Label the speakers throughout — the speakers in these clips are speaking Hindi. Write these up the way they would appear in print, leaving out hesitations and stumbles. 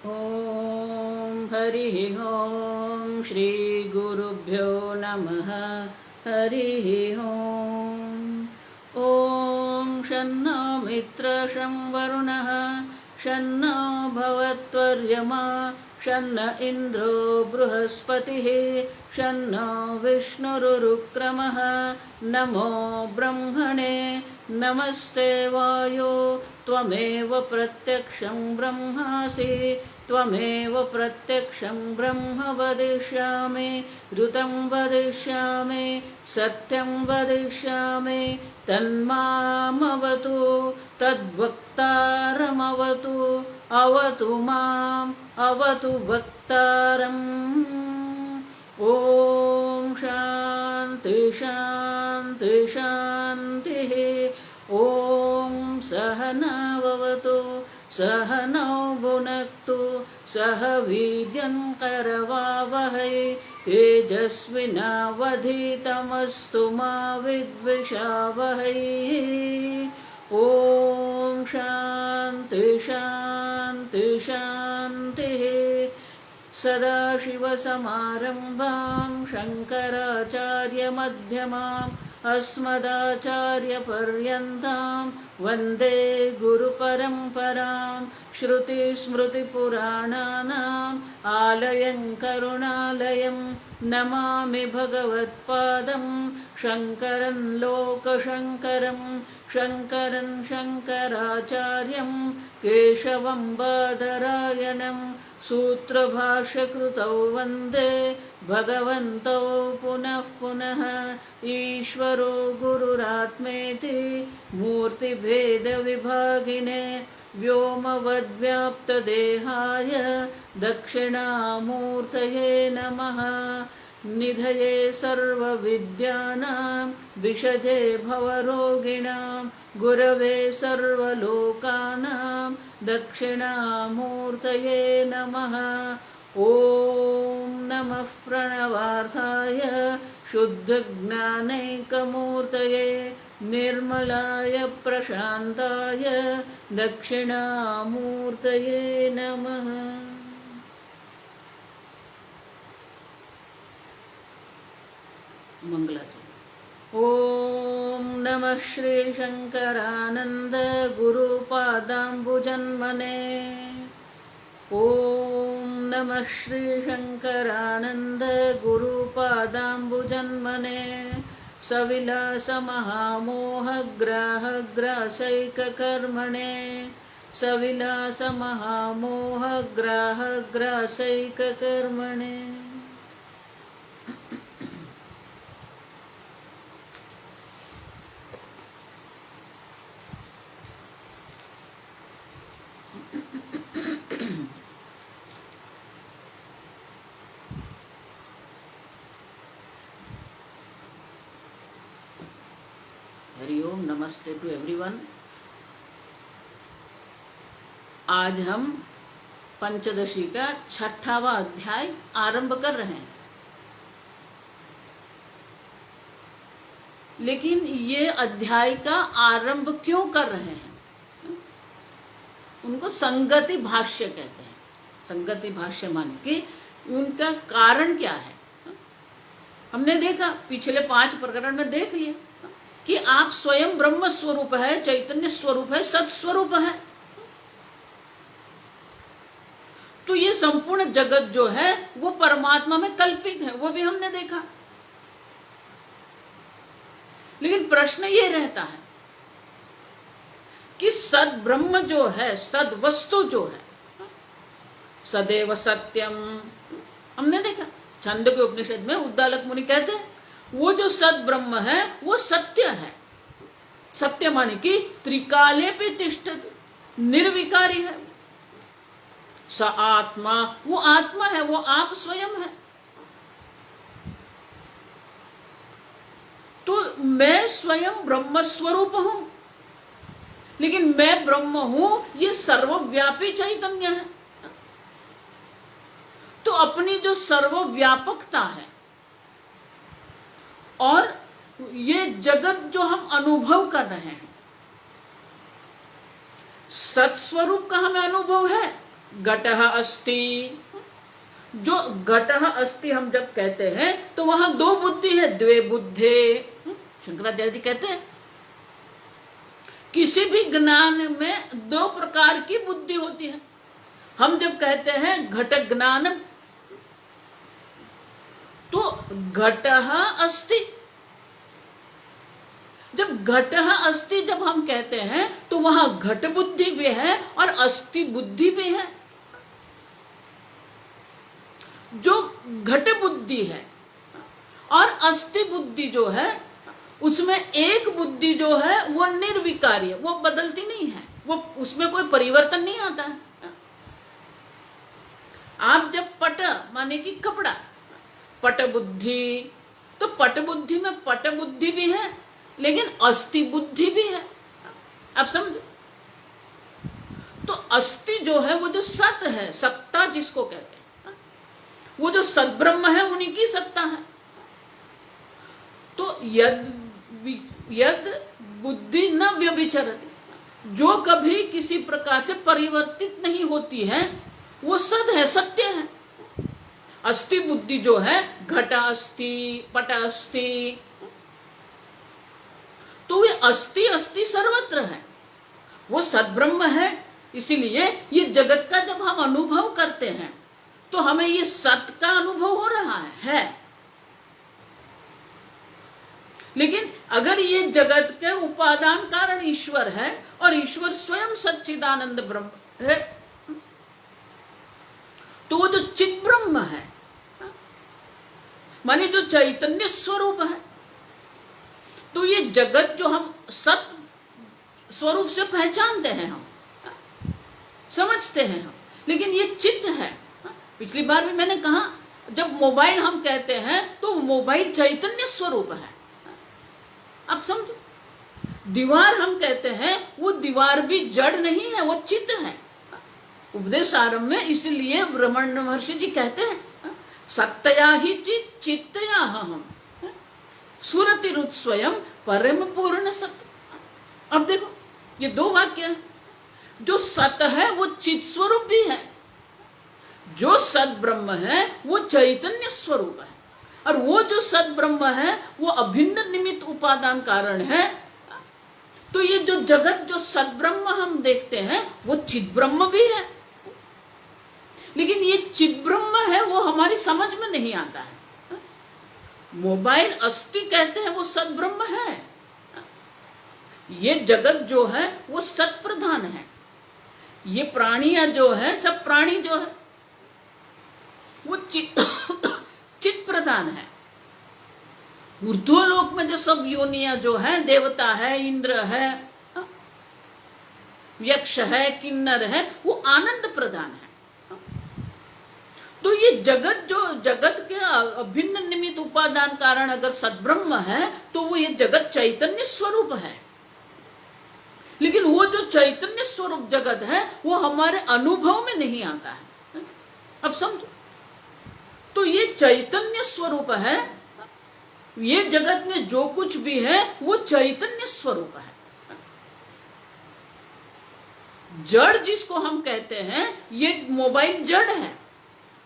Speaker 1: ॐ हरिः ॐ श्री गुरुभ्यो नमः। हरिः ॐ शन्नो मित्रशं वरुणः शन्नो भवत्वर्यमा शन्न इन्द्रो बृहस्पतिः शन्नो विष्णुरुक्रमः। नमो ब्रह्मणे नमस्ते वायो त्वमेव प्रत्यक्षं ब्रह्मासि त्वमेव प्रत्यक्षं ब्रह्म वदिष्यामि ऋतं वदिष्यामि सत्यं वदिष्यामि तन्मामवतु तद्वक्तारमवतु अवतु माम् अवतु वक्तारम्। ॐ शान्ति शान्ति शान्तिः। ॐ सहनाववतु सहनौ भुनक्तु सह वीर्यं करवावहै तेजस्विनावधीतमस्तु मा विद्विषावहै। ॐ शान्ति शान्ति शान्तिः। सदाशिवसमारम्भां शङ्कराचार्यमध्यमाम् अस्मदाचार्यपर्यन्तां वन्दे गुरुपरम्परां। श्रुतिस्मृतिपुराणानाम् आलयं करुणालयं नमामि भगवत्पादं शङ्करं लोकशङ्करं शङ्करं शङ्कराचार्यं केशवं बादरायणं सूत्रभाष्यकृतौ वन्दे भगवन्तौ पुनः पुनः। ईश्वरो गुरुरात्मेति मूर्तिभेदविभागिने व्योमवद्व्याप्तदेहाय दक्षिणामूर्तये नमः। निधये सर्वविद्यानां विषजे भवरोगिणां गुरवे सर्वलोकानां दक्षिणामूर्तये नमः। ॐ नमः प्रणवार्थाय शुद्धज्ञानैकमूर्तये निर्मलाय प्रशान्ताय दक्षिणामूर्तये नमः। मंगलाचरण। ॐ नमः श्री शंकरानंद गुरुपादाम्बुजन्मने। ॐ नमः श्री शंकरानंद गुरुपादाम्बुजन्मने। सविलासमहामोहग्राहग्रासैककर्मणे सविलासमहामोहग्राहग्रासैककर्मणे। हरिओम नमस्ते टू एवरीवन। आज हम पंचदशी का 6वां अध्याय आरंभ कर रहे हैं। लेकिन ये अध्याय का आरंभ क्यों कर रहे हैं? उनको संगति भाष्य कहते हैं। संगति भाष्य माने कि उनका कारण क्या है। हमने देखा पिछले 5 प्रकरण में देख लिया कि आप स्वयं ब्रह्म स्वरूप है, चैतन्य स्वरूप है, सत्स्वरूप है। तो ये संपूर्ण जगत जो है वो परमात्मा में कल्पित है, वो भी हमने देखा। लेकिन प्रश्न ये रहता है कि सद ब्रह्म जो है, सद वस्तु जो है, सदैव सत्यम, हमने देखा छंद के उपनिषद में उद्दालक मुनि कहते हैं वो जो सद ब्रह्म है वो सत्य है। सत्य माने कि त्रिकाले पे तिष्ठति, निर्विकारी है। स आत्मा, वो आत्मा है, वो आप स्वयं है। तो मैं स्वयं ब्रह्म स्वरूप हूं, लेकिन मैं ब्रह्म हूं ये सर्वव्यापी चैतन्य है। तो अपनी जो सर्वव्यापकता है और ये जगत जो हम अनुभव कर रहे हैं, सत्स्वरूप का हमें अनुभव है, घटः अस्ति, जो घटः अस्ति हम जब कहते हैं तो वहां दो बुद्धि है, द्वे बुद्धे। शंकराचार्य जी कहते हैं किसी भी ज्ञान में दो प्रकार की बुद्धि होती है। हम जब कहते हैं घट ज्ञानम, तो घटः अस्ति, जब घटः अस्ति जब हम कहते हैं तो वहां घट बुद्धि भी है और अस्थि बुद्धि भी है। जो घट बुद्धि है और अस्थि बुद्धि जो है, उसमें एक बुद्धि जो है वो निर्विकारी, वो बदलती नहीं है, वो उसमें कोई परिवर्तन नहीं आता है। आप जब पट माने कि कपड़ा, पट बुद्धि, तो पट बुद्धि में पट बुद्धि भी है लेकिन अस्थि बुद्धि भी है। आप समझो, तो अस्थि जो है वो जो सत है, सत्ता जिसको कहते हैं, वो जो सद्ब्रह्म है उन्हीं की सत्ता है। तो यद बुद्धि न व्यभिचरति, जो कभी किसी प्रकार से परिवर्तित नहीं होती है, वो सद है, सत्य है। अस्थि बुद्धि जो है, घट अस्थि, पट अस्थि, तो वे अस्थि अस्थि सर्वत्र है, वो सद्ब्रह्म है। इसीलिए ये जगत का जब हम अनुभव करते हैं तो हमें ये सत का अनुभव हो रहा है। लेकिन अगर ये जगत के उपादान कारण ईश्वर है और ईश्वर स्वयं सच्चिदानंद ब्रह्म है, तो वो जो चित ब्रह्म है माने जो चैतन्य स्वरूप है, तो ये जगत जो हम सत स्वरूप से पहचानते हैं, हम समझते हैं हम, लेकिन ये चित्त है। पिछली बार भी मैंने कहा, जब मोबाइल हम कहते हैं तो मोबाइल चैतन्य स्वरूप है। अब समझो, दीवार हम कहते हैं, वो दीवार भी जड़ नहीं है, वो चित्त है। उपदेश आरंभ में इसलिए रमण महर्षि जी कहते हैं सत्तया ही चित चित्तया हम सुरति रुत स्वयं परम पूर्ण सत्य। अब देखो ये दो वाक्य है, जो सत है वो चित स्वरूप भी है, जो सद ब्रह्म है वो चैतन्य स्वरूप है, और वो जो सद ब्रह्म है वो अभिन्न निमित्त उपादान कारण है। तो ये जो जगत जो सद ब्रह्म हम देखते हैं वो चित ब्रह्म भी है, लेकिन ये चित ब्रह्म है वो हमारी समझ में नहीं आता है। मोबाइल अस्थि कहते हैं, वो सद ब्रह्म है। ये जगत जो है वो सत प्रधान है। ये प्राणियां जो है, सब प्राणी जो है वो चित प्रधान है। ऊर्ध्वलोक में जो सब योनियां जो है, देवता है, इंद्र है, यक्ष है, किन्नर है, वो आनंद प्रधान है। तो ये जगत जो जगत के अभिन्न निमित्त उपादान कारण अगर सद्ब्रह्म है तो वो ये जगत चैतन्य स्वरूप है, लेकिन वो जो चैतन्य स्वरूप जगत है वो हमारे अनुभव में नहीं आता है। अब समझो, तो ये चैतन्य स्वरूप है, ये जगत में जो कुछ भी है वो चैतन्य स्वरूप है। जड़ जिसको हम कहते हैं, ये मोबाइल जड़ है,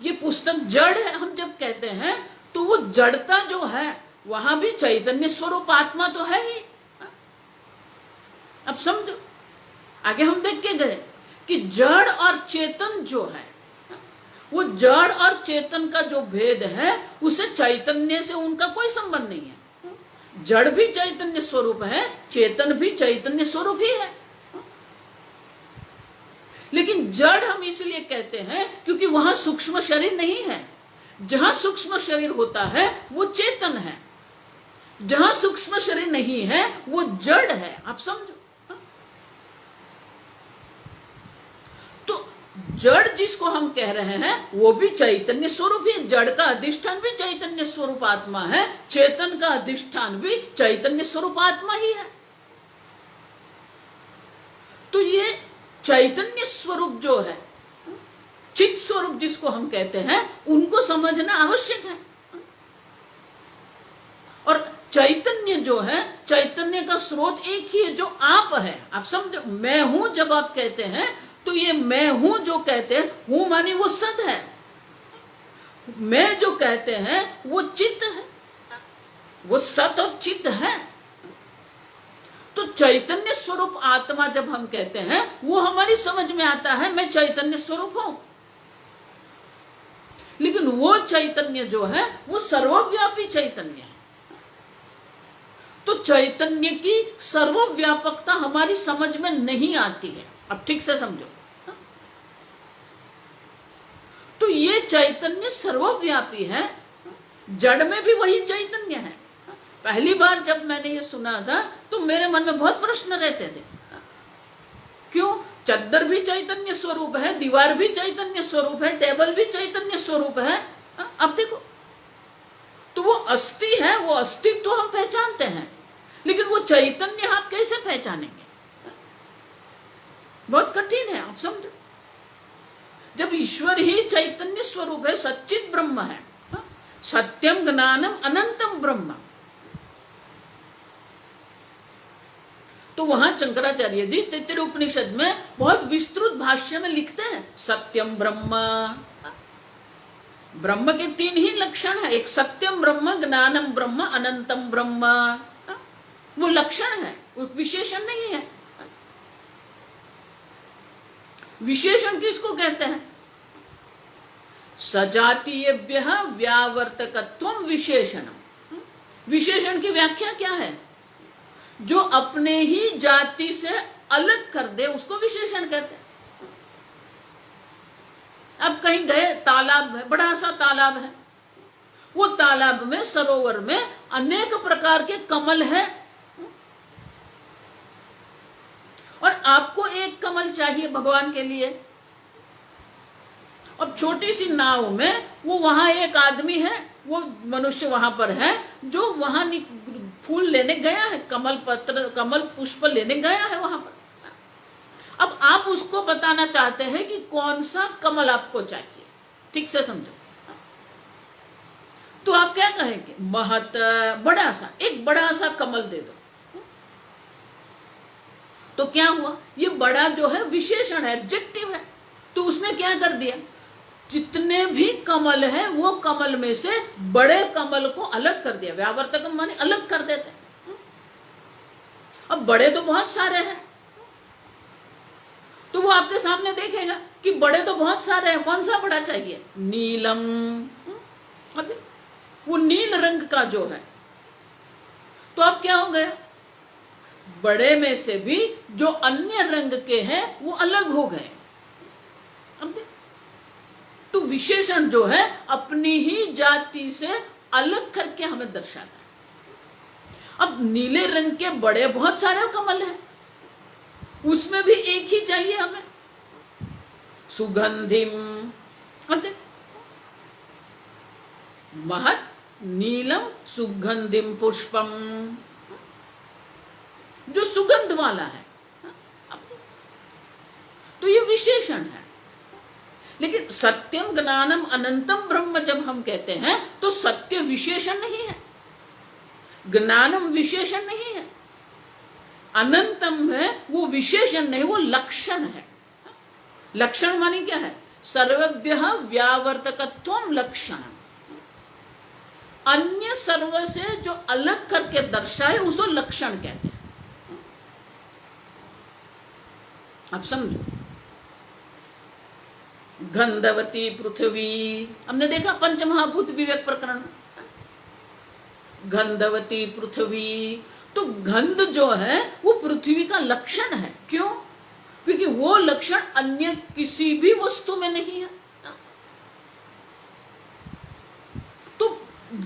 Speaker 1: ये पुस्तक जड़ है, हम जब कहते हैं तो वो जड़ता जो है वहां भी चैतन्य स्वरूप आत्मा तो है ही। अब समझो, आगे हम देख के गए कि जड़ और चेतन जो है, वो जड़ और चेतन का जो भेद है उसे चैतन्य से उनका कोई संबंध नहीं है। जड़ भी चैतन्य स्वरूप है, चेतन भी चैतन्य स्वरूप ही है, लेकिन जड़ हम इसलिए कहते हैं क्योंकि वहां सूक्ष्म शरीर नहीं है। जहां सूक्ष्म शरीर होता है वो चेतन है, जहां सूक्ष्म शरीर नहीं है वो जड़ है। आप समझो, तो जड़ जिसको हम कह रहे हैं वो भी चैतन्य स्वरूप ही, जड़ का अधिष्ठान भी चैतन्य स्वरूप आत्मा है, चेतन का अधिष्ठान भी चैतन्य स्वरूप आत्मा ही है। तो ये चैतन्य स्वरूप जो है, चित स्वरूप जिसको हम कहते हैं, उनको समझना आवश्यक है। और चैतन्य जो है, चैतन्य का स्रोत एक ही है जो आप है। आप समझो, मैं हूं जब आप कहते हैं तो ये मैं हूं जो कहते हैं, हूं मानी वो सद है, मैं जो कहते हैं वो चित्त है, वो सत और चित्त है। तो चैतन्य स्वरूप आत्मा जब हम कहते हैं वो हमारी समझ में आता है, मैं चैतन्य स्वरूप हूं। लेकिन वो चैतन्य जो है वो सर्वव्यापी चैतन्य है। तो चैतन्य की सर्वव्यापकता हमारी समझ में नहीं आती है। अब ठीक से समझो, तो ये चैतन्य सर्वव्यापी है, जड़ में भी वही चैतन्य है। पहली बार जब मैंने ये सुना था तो मेरे मन में बहुत प्रश्न रहते थे, क्यों चद्दर भी चैतन्य स्वरूप है, दीवार भी चैतन्य स्वरूप है, टेबल भी चैतन्य स्वरूप है। अब देखो, तो वो अस्थि है, वो अस्तित्व तो हम पहचानते हैं, लेकिन वो चैतन्य आप कैसे पहचानेंगे? बहुत कठिन है। आप समझो, जब ईश्वर ही चैतन्य स्वरूप है, सच्चित ब्रह्म है, सत्यम ज्ञानम अनंतम ब्रह्म, तो वहां शंकराचार्य जी तैत्तिरीय उपनिषद में बहुत विस्तृत भाष्य में लिखते हैं, सत्यम ब्रह्म, ब्रह्म के 3 ही लक्षण है, एक सत्यम ब्रह्म, ज्ञानम ब्रह्म, अनंतम ब्रह्म। वो लक्षण है, वो विशेषण नहीं है। विशेषण किसको कहते हैं? सजातीयेभ्यः व्यावर्तकत्वम विशेषणम। विशेषण की व्याख्या क्या है? जो अपने ही जाति से अलग कर दे उसको विशेषण कहते हैं। अब कहीं गए, तालाब है, बड़ा सा तालाब है, वो तालाब में, सरोवर में अनेक प्रकार के कमल है, और आपको एक कमल चाहिए भगवान के लिए। अब छोटी सी नाव में वो, वहां एक आदमी है, वो मनुष्य वहां पर है जो वहां फूल लेने गया है, कमल पत्र, कमल पुष्प लेने गया है वहां पर। अब आप उसको बताना चाहते हैं कि कौन सा कमल आपको चाहिए, ठीक से समझो। तो आप क्या कहेंगे? महत, बड़ा सा, एक बड़ा सा कमल दे दो। तो क्या हुआ? ये बड़ा जो है विशेषण है, एडजेक्टिव है, तो उसने क्या कर दिया, जितने भी कमल है वो कमल में से बड़े कमल को अलग कर दिया। व्यावर्तकम माने अलग कर देते। अब बड़े तो बहुत सारे हैं, तो वो आपके सामने देखेगा कि बड़े तो बहुत सारे हैं, कौन सा बड़ा चाहिए? नीलम, वो नील रंग का जो है। तो अब क्या हो गया? बड़े में से भी जो अन्य रंग के हैं वो अलग हो गए। अब तो विशेषण जो है अपनी ही जाति से अलग करके हमें दर्शाता है। अब नीले रंग के बड़े बहुत सारे कमल हैं, उसमें भी एक ही चाहिए हमें, सुगंधिम, महत नीलम सुगंधिम पुष्पम, जो सुगंध वाला है। तो ये विशेषण है। लेकिन सत्यम ज्ञानम अनंतम ब्रह्म जब हम कहते हैं तो सत्य विशेषण नहीं है, ज्ञानम विशेषण नहीं है, अनंतम है वो विशेषण नहीं, वो लक्षण है। लक्षण माने क्या है? सर्वभ्यः व्यावर्तकत्वम लक्षण, अन्य सर्व से जो अलग करके दर्शाए उसको लक्षण कहते हैं। अब समझो, गंधवती पृथ्वी, हमने देखा पंचमहाभूत विवेक प्रकरण, गंधवती पृथ्वी, तो गंध जो है वो पृथ्वी का लक्षण है। क्यों? क्योंकि वो लक्षण अन्य किसी भी वस्तु में नहीं है। तो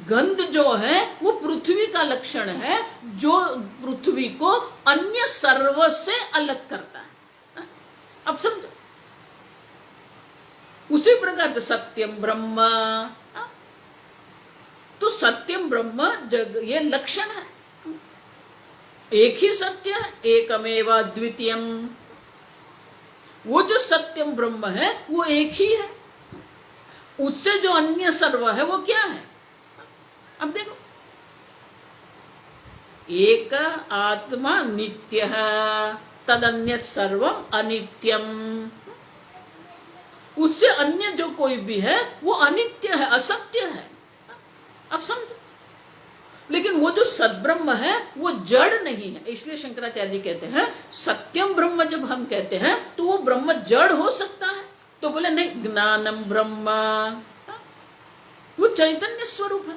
Speaker 1: गंध जो है वो पृथ्वी का लक्षण है, जो पृथ्वी को अन्य सर्व से अलग करता है। अब समझो, उसी प्रकार से सत्यम ब्रह्म, तो सत्यम ब्रह्म जग, ये लक्षण है, एक ही सत्य है, एकमेव अद्वितीयम। वो जो सत्यम ब्रह्म है वो एक ही है, उससे जो अन्य सर्व है वो क्या है? अब देखो, एक आत्मा नित्य तदन्य सर्व अनित्यम। उससे अन्य जो कोई भी है वो अनित्य है, असत्य है। अब समझो। लेकिन वो जो सद्ब्रह्म है वो जड़ नहीं है। इसलिए शंकराचार्य जी कहते हैं सत्यम ब्रह्म जब हम कहते हैं तो वो ब्रह्म जड़ हो सकता है? तो बोले नहीं, ज्ञानम ब्रह्म, वो चैतन्य स्वरूप है।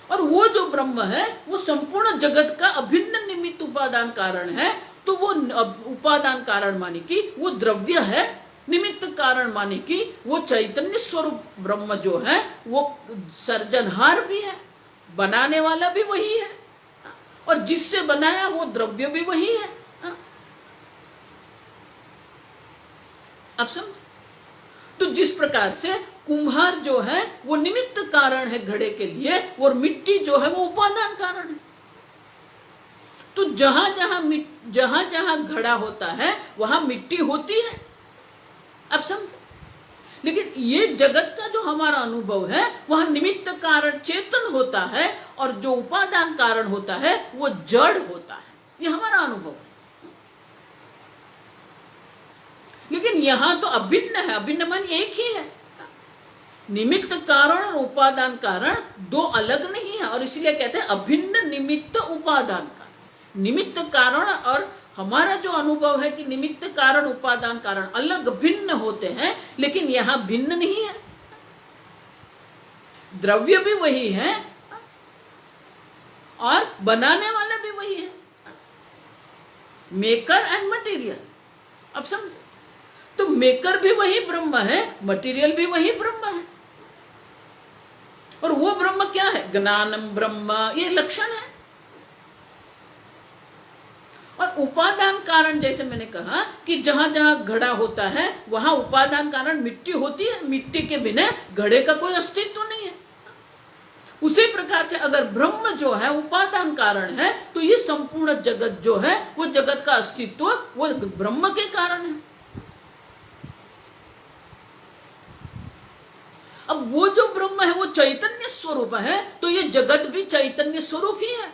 Speaker 1: और वो जो ब्रह्म है वो संपूर्ण जगत का अभिन्न निमित्त उपादान कारण है। तो वो उपादान कारण माने कि वो द्रव्य है, निमित्त कारण माने कि वो चैतन्य स्वरूप ब्रह्म जो है वो सर्जनहार भी है, बनाने वाला भी वही है, और जिससे बनाया वो द्रव्य भी वही है। अब समझ। तो जिस प्रकार से कुम्हार जो है वो निमित्त कारण है घड़े के लिए, और मिट्टी जो है वो उपादान कारण है। तो जहां जहां घड़ा होता है वहां मिट्टी होती है। अब समझ। लेकिन ये जगत का जो हमारा अनुभव है वह निमित्त कारण चेतन होता है, और जो उपादान कारण होता है वो जड़ होता है। ये हमारा अनुभव है। लेकिन यहां तो अभिन्न है। अभिन्न मान एक ही है। निमित्त कारण और उपादान कारण दो अलग नहीं है, और इसलिए कहते हैं अभिन्न निमित्त उपादान कारण। निमित्त कारण और हमारा जो अनुभव है कि निमित्त कारण उपादान कारण अलग भिन्न होते हैं, लेकिन यहां भिन्न नहीं है। द्रव्य भी वही है और बनाने वाला भी वही है, मेकर एंड मटेरियल। अब समझो। तो मेकर भी वही ब्रह्म है, मटेरियल भी वही ब्रह्म है। और वो ब्रह्म क्या है? ज्ञानम ब्रह्म, ये लक्षण है। और उपादान कारण जैसे मैंने कहा कि जहां जहां घड़ा होता है वहां उपादान कारण मिट्टी होती है। मिट्टी के बिना घड़े का कोई अस्तित्व नहीं है। उसी प्रकार से अगर ब्रह्म जो है उपादान कारण है तो ये संपूर्ण जगत जो है वो जगत का अस्तित्व वो ब्रह्म के कारण है। अब वो जो ब्रह्म है वो चैतन्य स्वरूप है, तो ये जगत भी चैतन्य स्वरूप ही है।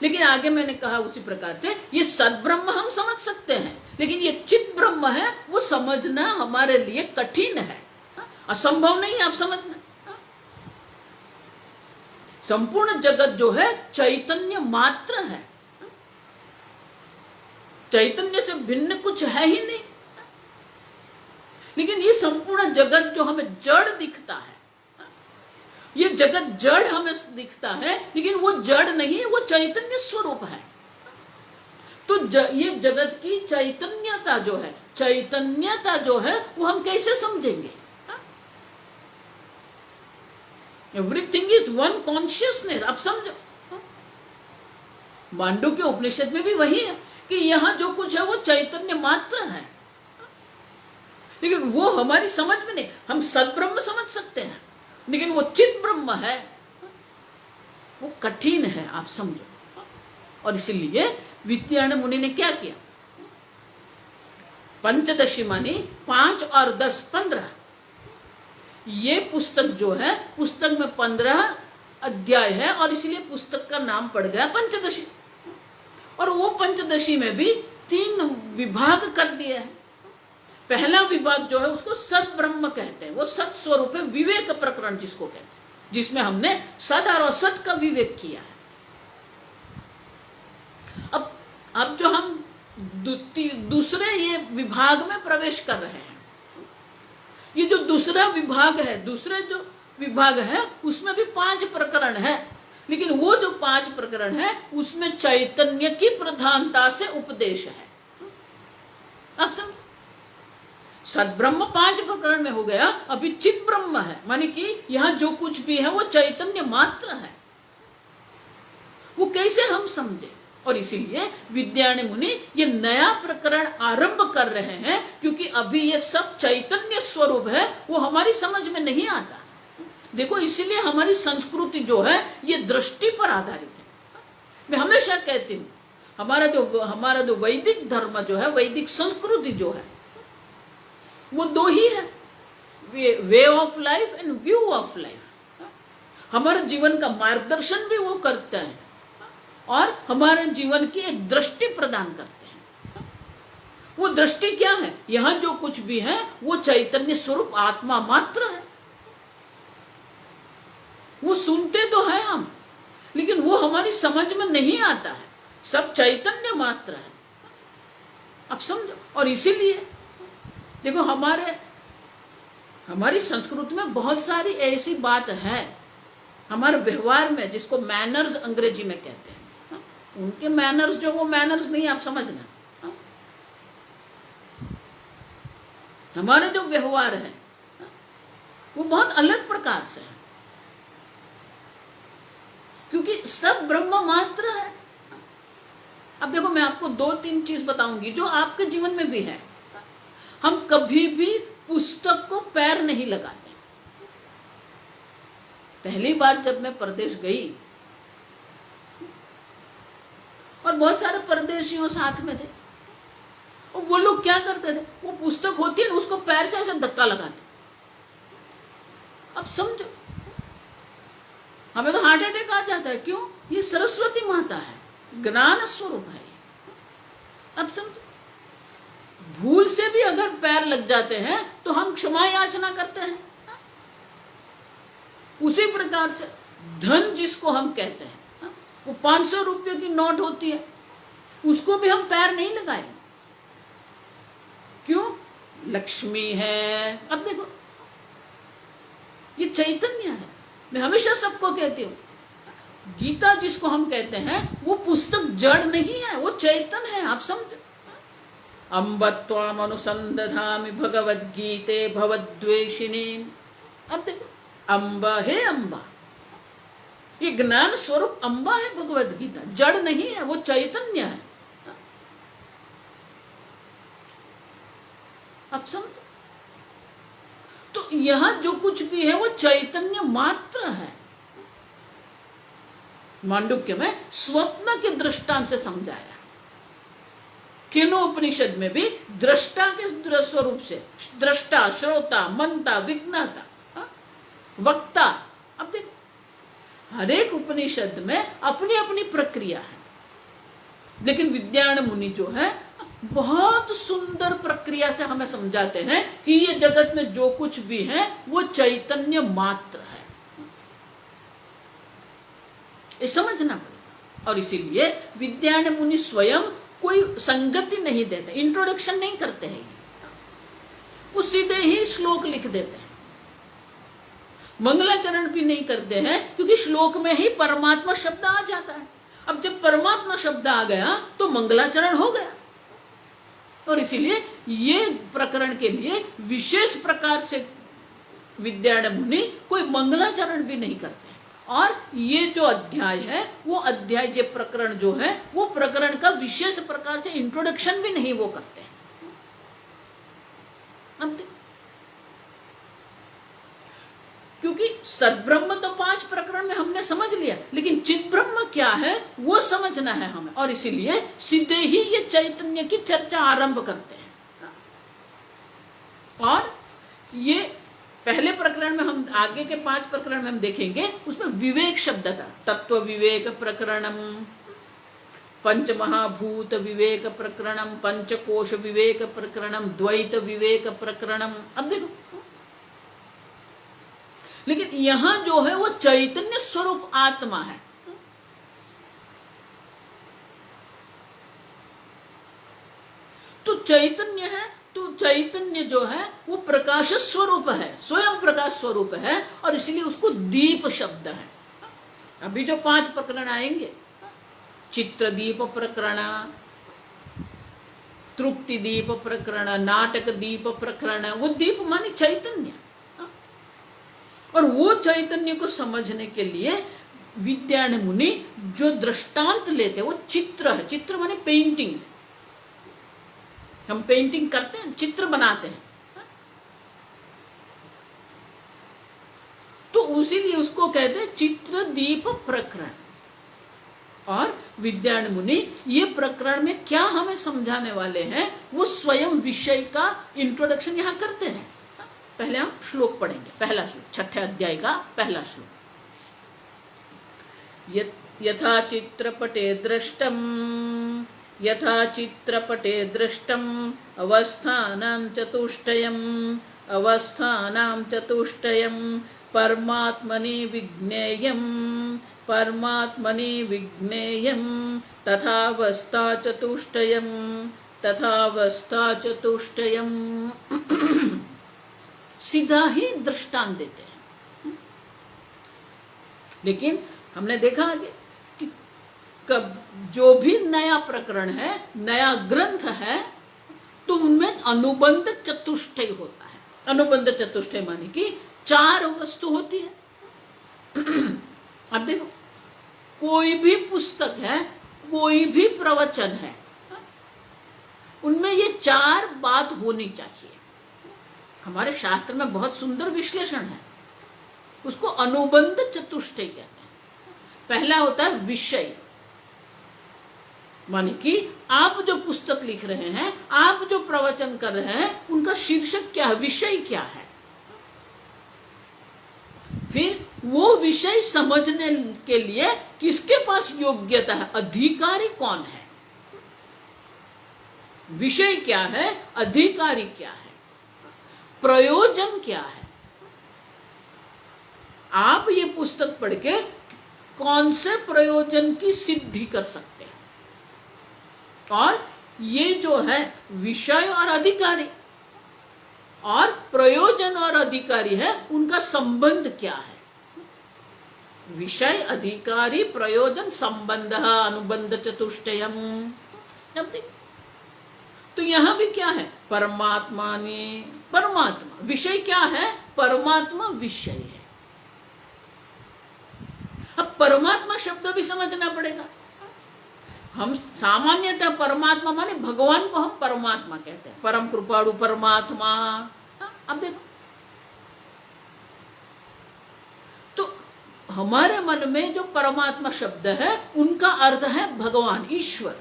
Speaker 1: लेकिन आगे मैंने कहा उसी प्रकार से ये सद्ब्रह्म हम समझ सकते हैं, लेकिन ये चित ब्रह्म है वो समझना हमारे लिए कठिन है। असंभव नहीं आप समझना। संपूर्ण जगत जो है चैतन्य मात्र है, चैतन्य से भिन्न कुछ है ही नहीं। लेकिन ये संपूर्ण जगत जो हमें जड़ दिखता है, ये जगत जड़ हमें दिखता है, लेकिन वो जड़ नहीं है, वो चैतन्य स्वरूप है। तो ये जगत की चैतन्यता जो है, चैतन्यता जो है वो हम कैसे समझेंगे? Everything is one consciousness. अब समझो। मांडू के उपनिषद में भी वही है कि यहां जो कुछ है वो चैतन्य मात्र है, लेकिन वो हमारी समझ में नहीं। हम सद्ब्रह्म समझ सकते हैं, लेकिन वो चित ब्रह्म है वो कठिन है, आप समझो। और इसलिए विद्यारण्य मुनि ने क्या किया? पंचदशी मानी 5 और 10 15। ये पुस्तक जो है, पुस्तक में 15 अध्याय है, और इसलिए पुस्तक का नाम पड़ गया पंचदशी। और वो पंचदशी में भी 3 विभाग कर दिए हैं। पहला विभाग जो है उसको सद ब्रह्म कहते हैं, वो सत स्वरूप है, विवेक प्रकरण जिसको कहते हैं, जिसमें हमने सद और असत का विवेक किया है। अब जो हम दूसरे ये विभाग में प्रवेश कर रहे हैं, ये जो दूसरा विभाग है, दूसरे जो विभाग है उसमें भी 5 प्रकरण है, लेकिन वो जो 5 प्रकरण है उसमें चैतन्य की प्रधानता से उपदेश है। अब सब सद्ब्रह्म 5 प्रकरण में हो गया, अभी चित ब्रह्म है, माने कि यहां जो कुछ भी है वो चैतन्य मात्र है। वो कैसे हम समझे? और इसीलिए विद्यारण्य मुनि ये नया प्रकरण आरंभ कर रहे हैं, क्योंकि अभी ये सब चैतन्य स्वरूप है, वो हमारी समझ में नहीं आता। देखो, इसीलिए हमारी संस्कृति जो है ये दृष्टि पर आधारित है। मैं हमेशा कहती हूँ हमारा जो वैदिक धर्म जो है, वैदिक संस्कृति जो है, वो 2 ही है, way of life and view of life. हमारे जीवन का मार्गदर्शन भी वो करते हैं और हमारे जीवन की एक दृष्टि प्रदान करते हैं। वो दृष्टि क्या है? यहां जो कुछ भी है वो चैतन्य स्वरूप आत्मा मात्र है। वो सुनते तो है हम, लेकिन वो हमारी समझ में नहीं आता है। सब चैतन्य मात्र है, अब समझो। और इसीलिए देखो, हमारी संस्कृति में बहुत सारी ऐसी बात है हमारे व्यवहार में, जिसको मैनर्स अंग्रेजी में कहते हैं। उनके मैनर्स जो, वो मैनर्स नहीं, आप समझना। हमारे जो व्यवहार है वो बहुत अलग प्रकार से है, क्योंकि सब ब्रह्म मात्र है। अब देखो, मैं आपको 2-3 चीज बताऊंगी जो आपके जीवन में भी है। हम कभी भी पुस्तक को पैर नहीं लगाते। पहली बार जब मैं परदेश गई और बहुत सारे परदेशियों साथ में थे, और वो लोग क्या करते थे, वो पुस्तक होती है उसको पैर से ऐसे धक्का लगाते। अब समझो, हमें तो हार्ट अटैक आ जाता है। क्यों? ये सरस्वती माता है, ज्ञान स्वरूप है। अब समझो, भूल से भी अगर पैर लग जाते हैं तो हम क्षमा याचना करते हैं। उसी प्रकार से धन जिसको हम कहते हैं, वो 500 रुपये की नोट होती है, उसको भी हम पैर नहीं लगाए। क्यों? लक्ष्मी है। अब देखो, ये चैतन्य है। मैं हमेशा सबको कहती हूँ, गीता जिसको हम कहते हैं वो पुस्तक जड़ नहीं है, वो चैतन है। आप समझो, अम्ब त्वाम अनुसंदधामि भगवद्गीते भवद्वेषिणी। अब देखो, अम्बा है, अम्बा ये ज्ञान स्वरूप अम्बा है। भगवद गीता जड़ नहीं है, वो चैतन्य है। अब समझो, तो यहां जो कुछ भी है वो चैतन्य मात्र है। मांडुक्य में स्वप्न के दृष्टांत से समझाया। केनोपनिषद में भी दृष्टा के स्वरूप से, दृष्टा, श्रोता, मनता, विज्ञाता, वक्ता। अब देखो, हर एक उपनिषद में अपनी अपनी प्रक्रिया है, लेकिन विद्यायण मुनि जो है बहुत सुंदर प्रक्रिया से हमें समझाते हैं कि ये जगत में जो कुछ भी है वो चैतन्य मात्र है। ये समझना पड़ेगा। और इसीलिए विद्यायण मुनि स्वयं कोई संगति नहीं देते, इंट्रोडक्शन नहीं करते हैं, वो सीधे ही श्लोक लिख देते हैं। मंगलाचरण भी नहीं करते हैं, क्योंकि श्लोक में ही परमात्मा शब्द आ जाता है। अब जब परमात्मा शब्द आ गया तो मंगलाचरण हो गया। और इसीलिए ये प्रकरण के लिए विशेष प्रकार से विद्यायण मुनि कोई मंगलाचरण भी नहीं करते। और ये जो अध्याय है, वो अध्याय, ये प्रकरण जो है, वो प्रकरण का विशेष प्रकार से इंट्रोडक्शन भी नहीं वो करते हैं। क्योंकि सद्ब्रह्म तो 5 प्रकरण में हमने समझ लिया, लेकिन चित ब्रह्म क्या है वो समझना है हमें। और इसीलिए सीधे ही ये चैतन्य की चर्चा आरंभ करते हैं। और ये पहले प्रकरण में, हम आगे के 5 प्रकरण में हम देखेंगे, उसमें विवेक शब्द था। तत्व विवेक प्रकरणम, पंचमहाभूत विवेक प्रकरणम, पंचकोश विवेक प्रकरणम, द्वैत विवेक प्रकरणम। अब देखो, लेकिन यहां जो है वो चैतन्य स्वरूप आत्मा है। तो चैतन्य है, तो चैतन्य जो है वो प्रकाश स्वरूप है, स्वयं प्रकाश स्वरूप है। और इसलिए उसको दीप शब्द है। अभी जो 5 प्रकरण आएंगे, चित्र दीप प्रकरण, तृप्ति दीप प्रकरण, नाटक दीप प्रकरण, वो दीप माने चैतन्य। और वो चैतन्य को समझने के लिए विद्यायण मुनि जो दृष्टांत लेते हैं वो चित्र है। चित्र माने पेंटिंग। हम पेंटिंग करते हैं, चित्र बनाते हैं, तो उसीलिए उसको कहते हैं चित्र दीप प्रकरण। और विद्यायण मुनि ये प्रकरण में क्या हमें समझाने वाले हैं वो स्वयं विषय का इंट्रोडक्शन यहां करते हैं। पहले हम श्लोक पढ़ेंगे, पहला श्लोक, 6ठे अध्याय का पहला श्लोक। यथा चित्रपटे दृष्टम यथा चित्रपटे दृष्टम अवस्थानां चतुष्टयम् अवस्थानां चतुष्टयम् परमात्मनि विज्ञेयम् तथावस्था चतुष्टयम् सीधा ही दृष्टांत देते हैं। लेकिन हमने देखा आगे कि कब जो भी नया प्रकरण है, नया ग्रंथ है, तो उनमें अनुबंध चतुष्टय होता है। अनुबंध चतुष्टय माने कि 4 वस्तु होती है। अब देखो, कोई भी पुस्तक है, कोई भी प्रवचन है, उनमें ये 4 बात होनी चाहिए। हमारे शास्त्र में बहुत सुंदर विश्लेषण है, उसको अनुबंध चतुष्टय कहते हैं। पहला होता है विषय, माने कि आप जो पुस्तक लिख रहे हैं, आप जो प्रवचन कर रहे हैं, उनका शीर्षक क्या है, विषय क्या है। फिर वो विषय समझने के लिए किसके पास योग्यता है, अधिकारी कौन है। विषय क्या है, अधिकारी क्या है, प्रयोजन क्या है। आप ये पुस्तक पढ़ के कौन से प्रयोजन की सिद्धि कर सकते हैं। और ये जो है विषय और अधिकारी और प्रयोजन और अधिकारी है, उनका संबंध क्या है। विषय, अधिकारी, प्रयोजन, संबंध, अनुबंध चतुष्टयम। तो यहां भी क्या है, परमात्मा विषय क्या है, परमात्मा विषय है। अब परमात्मा शब्द भी समझना पड़ेगा। हम सामान्यतः परमात्मा माने भगवान को हम परमात्मा कहते हैं, परम कृपाणु परमात्मा। अब देखो, तो हमारे मन में जो परमात्मा शब्द है, उनका अर्थ है भगवान, ईश्वर।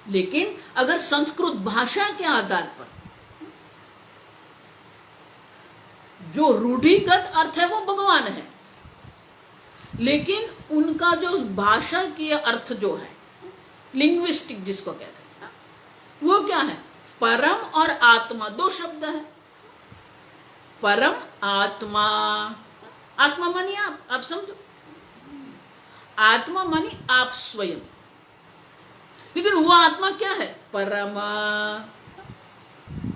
Speaker 1: लेकिन अगर संस्कृत भाषा के आधार पर जो रूढ़िगत अर्थ है वो भगवान है, लेकिन उनका जो भाषा की अर्थ जो है, लिंग्विस्टिक जिसको कहते हैं, वो क्या है, परम और आत्मा, 2 शब्द है। परम आत्मा, आत्मा मानी आप समझो, आत्मा मानी आप स्वयं। लेकिन वो आत्मा क्या है, परम।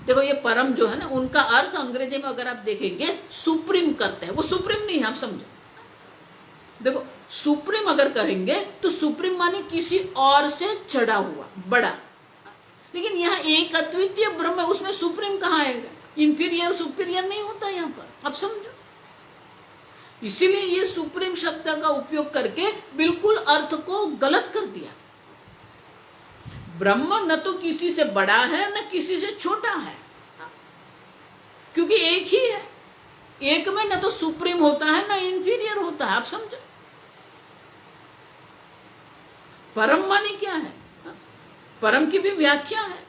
Speaker 1: देखो ये परम जो है ना, उनका अर्थ अंग्रेजी में अगर आप देखेंगे सुप्रीम करते हैं। वो सुप्रीम नहीं है, आप समझो। देखो, सुप्रीम अगर कहेंगे तो सुप्रीम माने किसी और से चढ़ा हुआ, बड़ा। लेकिन यहाँ एक अद्वितीय ब्रह्म है, उसमें सुप्रीम कहाँ आएगा, इंफीरियर सुपीरियर नहीं होता यहाँ पर, आप समझो। इसीलिए ये सुप्रीम शब्द का उपयोग करके बिल्कुल अर्थ को गलत कर दिया। ब्रह्म न तो किसी से बड़ा है न किसी से छोटा है, क्योंकि एक ही है। एक में न तो सुप्रीम होता है न इंफीरियर होता है, आप समझो। परम माने क्या है, परम की भी व्याख्या है।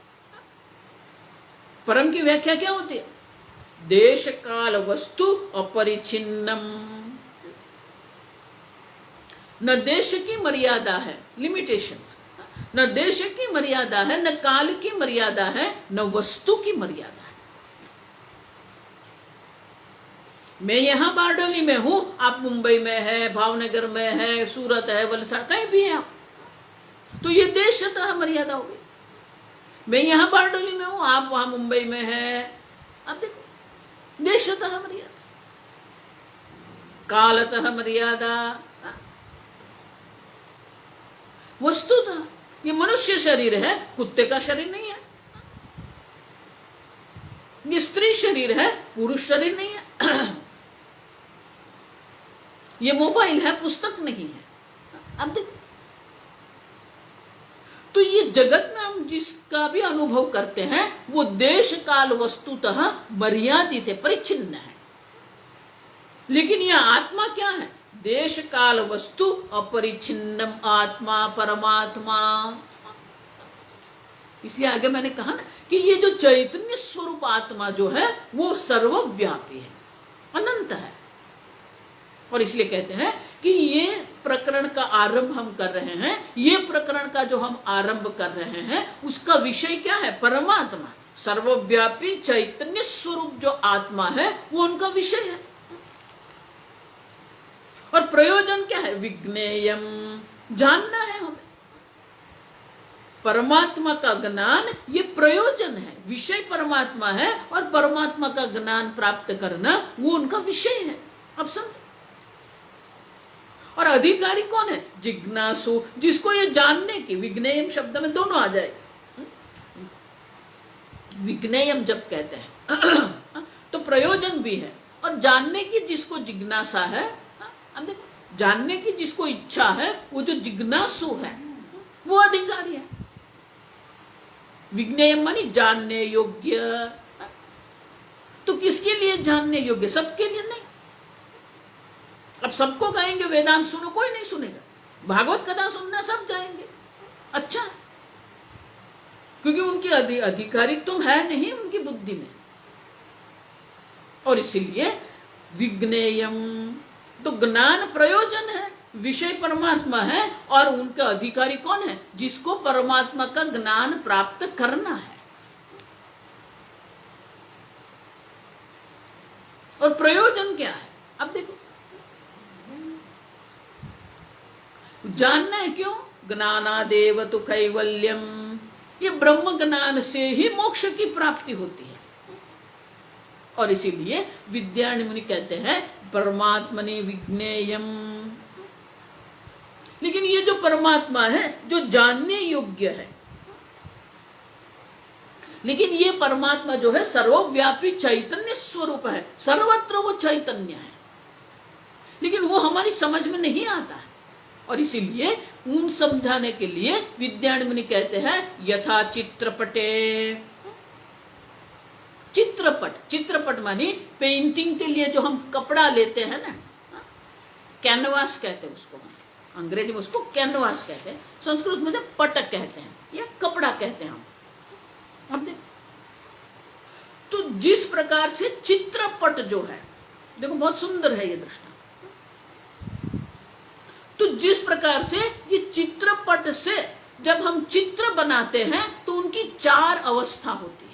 Speaker 1: परम की व्याख्या क्या होती है, देश काल वस्तु अपरिछिन्नम। न देश की मर्यादा है, लिमिटेशंस, न देश की मर्यादा है, न काल की मर्यादा है, न वस्तु की मर्यादा है। मैं यहां बारडोली में हूं, आप मुंबई में है, भावनगर में है, सूरत है, वलसाड़, कहीं भी है आप, तो ये देशतः मर्यादा होगी। मैं यहां बारडोली में हूं, आप वहां मुंबई में है, अब देखो देशतः मर्यादा, कालतः मर्यादा, वस्तुतः ये मनुष्य शरीर है, कुत्ते का शरीर नहीं है। ये स्त्री शरीर है, पुरुष शरीर नहीं है। ये मोबाइल है, पुस्तक नहीं है। अब देखो, तो ये जगत में हम जिसका भी अनुभव करते हैं, वो देश काल वस्तुतः मर्यादित है, परिच्छिन्न है। लेकिन यह आत्मा क्या है, देश काल वस्तु अपरिच्छिन्नम आत्मा, परमात्मा। इसलिए आगे मैंने कहा ना कि ये जो चैतन्य स्वरूप आत्मा जो है, वो सर्वव्यापी है, अनंत है। और इसलिए कहते हैं कि ये प्रकरण का आरंभ हम कर रहे हैं, ये प्रकरण का जो हम आरंभ कर रहे हैं उसका विषय क्या है? परमात्मा, सर्वव्यापी चैतन्य स्वरूप जो आत्मा है वो उनका विषय है। और प्रयोजन क्या है? विज्ञेयम, जानना है हमें। परमात्मा का ज्ञान ये प्रयोजन है, विषय परमात्मा है और परमात्मा का ज्ञान प्राप्त करना वो उनका विषय है। अब समझ। और अधिकारी कौन है? जिज्ञासु, जिसको ये जानने की, विज्ञेयम शब्द में दोनों आ जाए। विज्ञेयम जब कहते हैं तो प्रयोजन भी है और जानने की जिसको जिज्ञासा है, देखो जानने की जिसको इच्छा है, वो जो जिज्ञासु है वो अधिकारी है। विज्ञेयम मानी जानने योग्य। तो किसके लिए जानने योग्य? सबके लिए नहीं। अब सबको कहेंगे वेदांत सुनो, कोई नहीं सुनेगा। भागवत कथा सुनना सब जाएंगे, अच्छा है, क्योंकि उनकी अधिकारिक तुम है नहीं उनकी बुद्धि में। और इसीलिए विज्ञेयम, तो ज्ञान प्रयोजन है, विषय परमात्मा है और उनका अधिकारी कौन है? जिसको परमात्मा का ज्ञान प्राप्त करना है। और प्रयोजन क्या है? अब देखो, जानना है क्यों? ज्ञानादेव तु कैवल्यम, ये ब्रह्म ज्ञान से ही मोक्ष की प्राप्ति होती है। और इसीलिए विद्यारण्य मुनि कहते हैं परमात्मनि विज्ञेयम। लेकिन ये जो परमात्मा है जो जानने योग्य है, लेकिन ये परमात्मा जो है सर्वव्यापी चैतन्य स्वरूप है, सर्वत्र वो चैतन्य है, लेकिन वो हमारी समझ में नहीं आता है। और इसीलिए उन समझाने के लिए विद्यारण्य मुनि कहते हैं यथा चित्रपटे। चित्रपट, चित्रपट मानी पेंटिंग के लिए जो हम कपड़ा लेते हैं ना, कैनवास कहते हैं उसको, अंग्रेजी में उसको कैनवास कहते हैं, संस्कृत में से पटक कहते हैं या कपड़ा कहते हैं हम। अब देखो, तो जिस प्रकार से चित्रपट जो है, देखो बहुत सुंदर है ये दृष्टा, तो जिस प्रकार से ये चित्रपट से जब हम चित्र बनाते हैं तो उनकी 4 अवस्था होती है।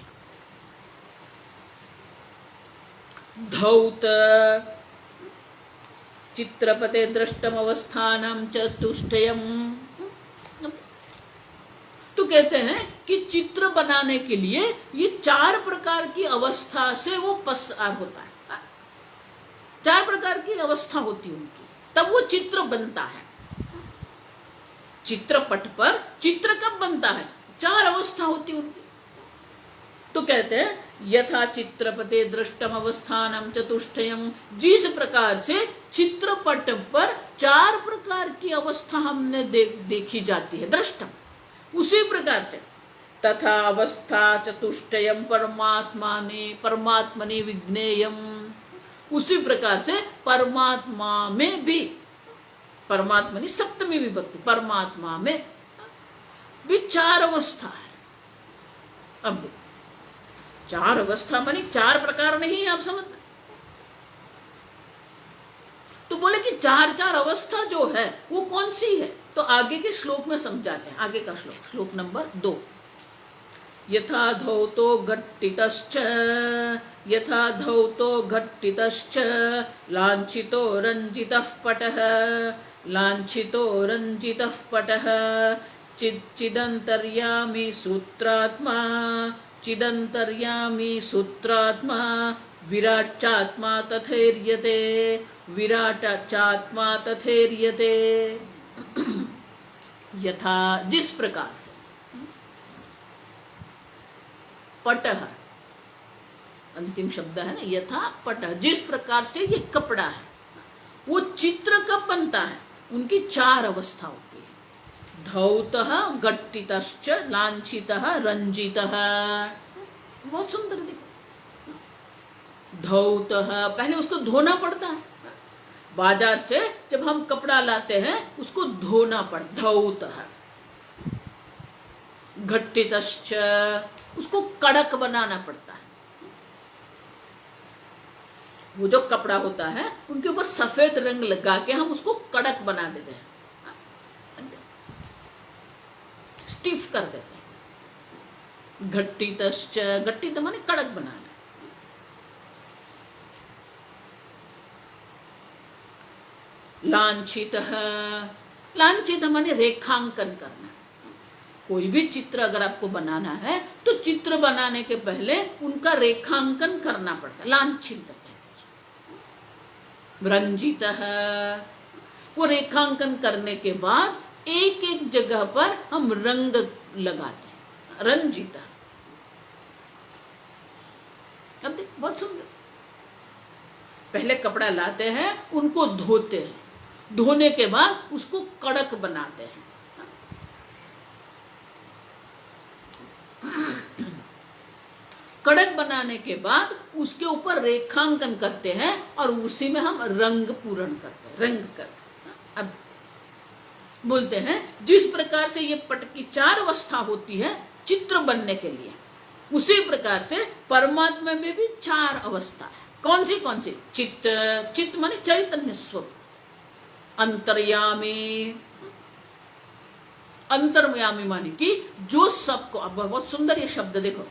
Speaker 1: धौत, चित्रपटे दृष्टम अवस्थानम चतुष्टयम। तो कहते हैं कि चित्र बनाने के लिए ये 4 प्रकार की अवस्था से वो पसार होता है, 4 प्रकार की अवस्था होती है उनकी, तब वो चित्र बनता है। चित्रपट पर चित्र कब बनता है? 4 अवस्था होती है उनकी। तो कहते हैं यथा चित्रपटे दृष्टम अवस्थानम चतुष्टयम, जिस प्रकार से चित्रपट पर 4 प्रकार की अवस्था हमने देखी जाती है, दृष्टम, उसी प्रकार से तथा अवस्था चतुष्टयम परमात्मनि विज्ञेयम, उसी प्रकार से परमात्मा में भी, परमात्मनि सप्तमी विभक्ति, परमात्मा में भी 4 अवस्था है। अब 4 अवस्था मानी 4 प्रकार नहीं है, आप समझ। तो बोले कि 4 अवस्था जो है वो कौन सी है? तो आगे के श्लोक में समझाते हैं। आगे का श्लोक, श्लोक नंबर 2। यथा धौतो घट्टितश्च, यथा धौतो घट्टितश्च, लांछितो रंजितः पटः, लांछितो रंजितः पटः, चिदंतर्यामि सूत्रात्मा, चिदंतर्यामि सूत्रात्मा, विराट्चात्मा तथैर्यते, विराट्चात्मा तथैर्यते। यथा, जिस प्रकार से, पटः अंतिम शब्द है ना, यथा पटः, जिस प्रकार से ये कपड़ा है, वो चित्र कब बनता है? उनकी 4 अवस्था होती है। धौतः घट्टितश्च, लांछितः रंजितः। बहुत सुंदर देखो, धौतः, पहले उसको धोना पड़ता है। बाजार से जब हम कपड़ा लाते हैं उसको धोना पड़ता, धौतः। घट्टितश्च, उसको कड़क बनाना पड़ता है। वो जो कपड़ा होता है उनके ऊपर सफेद रंग लगा के हम उसको कड़क बना देते हैं, स्टिफ कर देते हैं। घट्टितश्च, घट्टित माने कड़क बनाना। लांछितः, लांछित माने रेखांकन करना। कोई भी चित्र अगर आपको बनाना है तो चित्र बनाने के पहले उनका रेखांकन करना पड़ता है, लांछित। रंजितः, वो रेखांकन करने के बाद एक एक जगह पर हम रंग लगाते हैं, रंजितः। अब देख, बहुत सुंदर। पहले कपड़ा लाते हैं, उनको धोते हैं, धोने के बाद उसको कड़क बनाते हैं। कड़क बनाने के बाद उसके ऊपर रेखांकन करते हैं और उसी में हम रंग पूर्ण करते हैं, रंग करते। अब बोलते हैं जिस प्रकार से ये पट की 4 अवस्था होती है चित्र बनने के लिए, उसी प्रकार से परमात्मा में भी 4 अवस्था है। कौन सी कौन सी? चित्त, चित्त माने चैतन्य स्वरूप। अंतर्यामी, अंतर्यामी माने कि जो सबको, अब बहुत सुंदर ये शब्द देखो,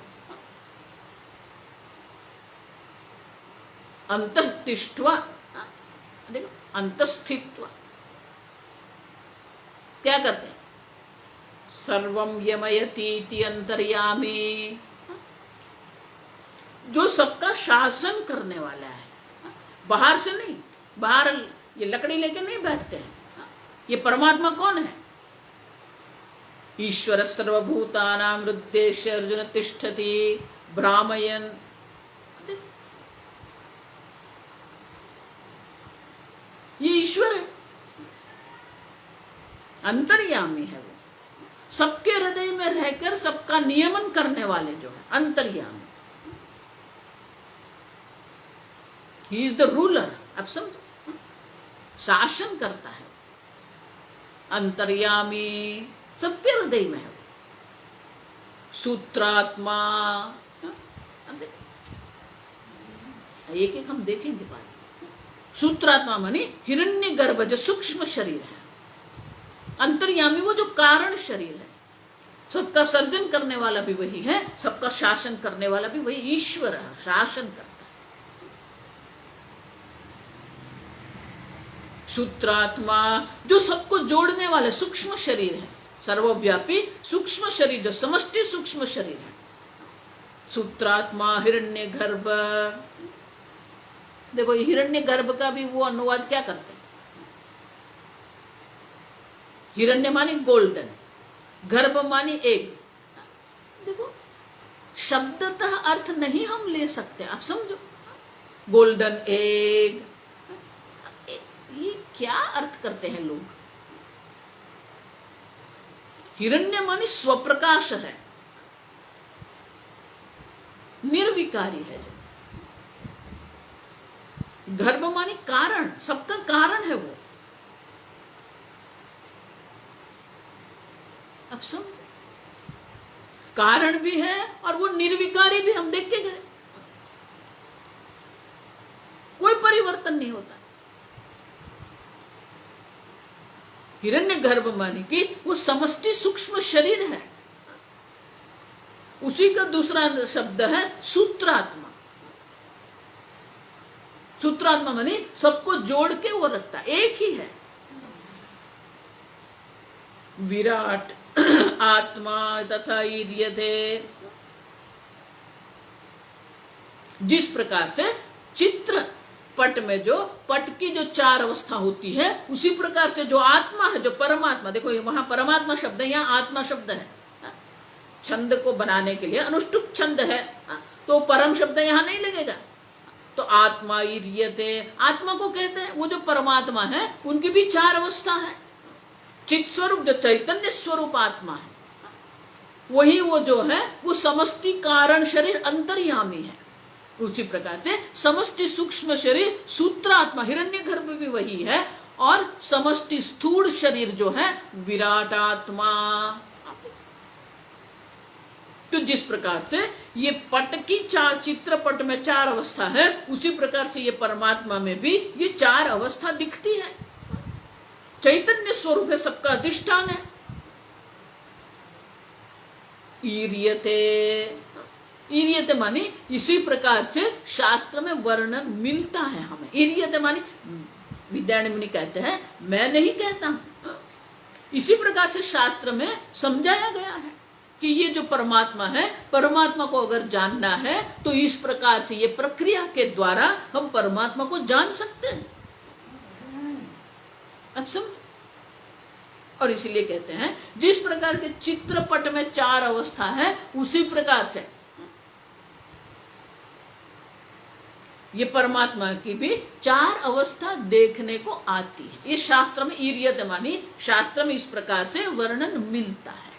Speaker 1: अंतस्तिष्ठ्वा, देखो अंतस्थित्वा क्या करते हैं? सर्वम यमयति अंतर्यामी, जो सबका शासन करने वाला है, बाहर से नहीं। बाहर ये लकड़ी लेके नहीं बैठते हैं। ये परमात्मा कौन है? ईश्वर सर्वभूतानां हृद्देश्य अर्जुन तिष्ठति भ्रामयन्। ये ईश्वर है, अंतर्यामी है। वो सबके हृदय में रहकर सबका नियमन करने वाले जो है अंतर्यामी। He is the ruler. अब समझो, शासन करता है। अंतर्यामी सबके हृदय में है। सूत्रात्मा, एक एक हम देखेंगे बात। सूत्रात्मा मानी हिरण्यगर्भ, जो सूक्ष्म शरीर है। अंतर्यामी वो जो कारण शरीर है। सबका सर्जन करने वाला भी वही है, सबका शासन करने वाला भी वही ईश्वर है, शासन करता है। सूत्रात्मा जो सबको जोड़ने वाले सूक्ष्म शरीर है, सर्वव्यापी सूक्ष्म शरीर, जो समष्टि सूक्ष्म शरीर है। सूत्रात्मा हिरण्यगर्भ। देखो हिरण्यगर्भ का भी वो अनुवाद क्या करते हैं? हिरण्य मानी गोल्डन, गर्भ मानी एग। देखो शब्दतः अर्थ नहीं हम ले सकते, आप समझो। गोल्डन एग, ये क्या अर्थ करते हैं लोग? हिरण्य मानी स्वप्रकाश है, निर्विकारी है। गर्भ मानी कारण, सबका कारण है वो। अब समझो, कारण भी है और वो निर्विकारी भी। हम देख के गए, कोई परिवर्तन नहीं होता। हिरण्य गर्भ माने कि वो समष्टि सूक्ष्म शरीर है। उसी का दूसरा शब्द है सूत्रात्मा। सूत्रात्मा माने सबको जोड़ के वो रखता, एक ही है। विराट आत्मा तथा ईर्यते। जिस प्रकार से चित्र पट में जो पट की जो 4 अवस्था होती है, उसी प्रकार से जो आत्मा है, जो परमात्मा, देखो वहां परमात्मा शब्द है, यहाँ आत्मा शब्द है। छंद को बनाने के लिए अनुष्टुप छंद है, तो परम शब्द यहाँ नहीं लगेगा। तो आत्मा ईर्यते, आत्मा को कहते हैं, वो जो परमात्मा है उनकी भी 4 अवस्था है। चित स्वरूप जो चैतन्य स्वरूप आत्मा है, वही वो जो है वो समष्टि कारण शरीर अंतर्यामी है। उसी प्रकार से समष्टि सूक्ष्म शरीर सूत्रात्मा हिरण्यगर्भ भी वही है, और समष्टि स्थूल शरीर जो है विराट आत्मा। तो जिस प्रकार से ये पट की चार, चित्रपट में चार अवस्था है, उसी प्रकार से ये परमात्मा में भी ये चार अवस्था दिखती है। चैतन्य स्वरूप है, सबका अधिष्ठान है। ईर्यते, ईर्यते मानी इसी प्रकार से शास्त्र में वर्णन मिलता है हमें। ईर्यते मानी विद्यारण्य मुनि कहते हैं, मैं नहीं कहता, इसी प्रकार से शास्त्र में समझाया गया है कि ये जो परमात्मा है, परमात्मा को अगर जानना है तो इस प्रकार से ये प्रक्रिया के द्वारा हम परमात्मा को जान सकते हैं। अब समझ। और इसीलिए कहते हैं जिस प्रकार के चित्रपट में चार अवस्था है, उसी प्रकार से ये परमात्मा की भी चार अवस्था देखने को आती है। ये शास्त्र में ईर्यते मानी शास्त्र में इस प्रकार से वर्णन मिलता है।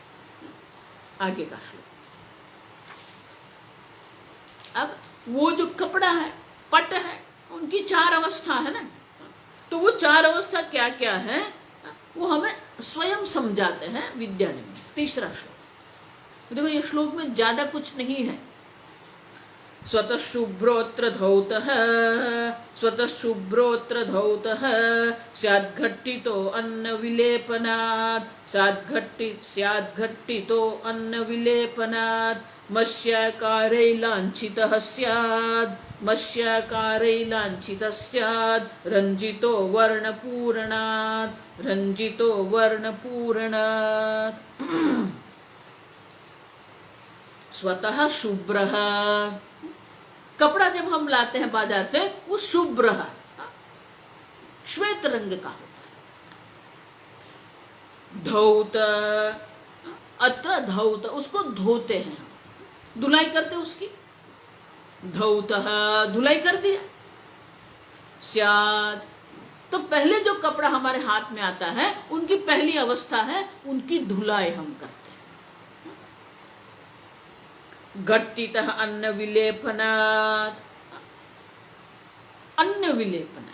Speaker 1: आगे का श्लोक। अब वो जो कपड़ा है, पट है, उनकी चार अवस्था है ना, तो वो चार अवस्था क्या क्या है वो हमें स्वयं समझाते हैं विद्यारण्य में। तीसरा श्लोक देखो, ये श्लोक में ज्यादा कुछ नहीं है। स्वतः शुभ्रोत्र धौतः, स्वतः शुभ्रोत्र धौतः स्याद्घट्टितो अन्न विलेपनात्, स्याद्घट्टितो अन्न विलेपनात्, मत्स्याकारै लाञ्छितः स्यात्, मत्स्याकारै लाञ्छितः स्यात्, रञ्जितो वर्णपूरणात्, रञ्जितो वर्णपूरणात्। स्वतः शुभ्रः, कपड़ा जब हम लाते हैं बाजार से, वो शुभ्र है, श्वेत रंग का होता है। धौत, अत्र धौत, उसको धोते हैं, धुलाई करते उसकी। धौत, धुलाई कर दिया। स्याद, तो पहले जो कपड़ा हमारे हाथ में आता है, उनकी पहली अवस्था है, उनकी धुलाई हम करते हैं। घट्टितः अन्न विलेपनात्, अन्न विलेपना।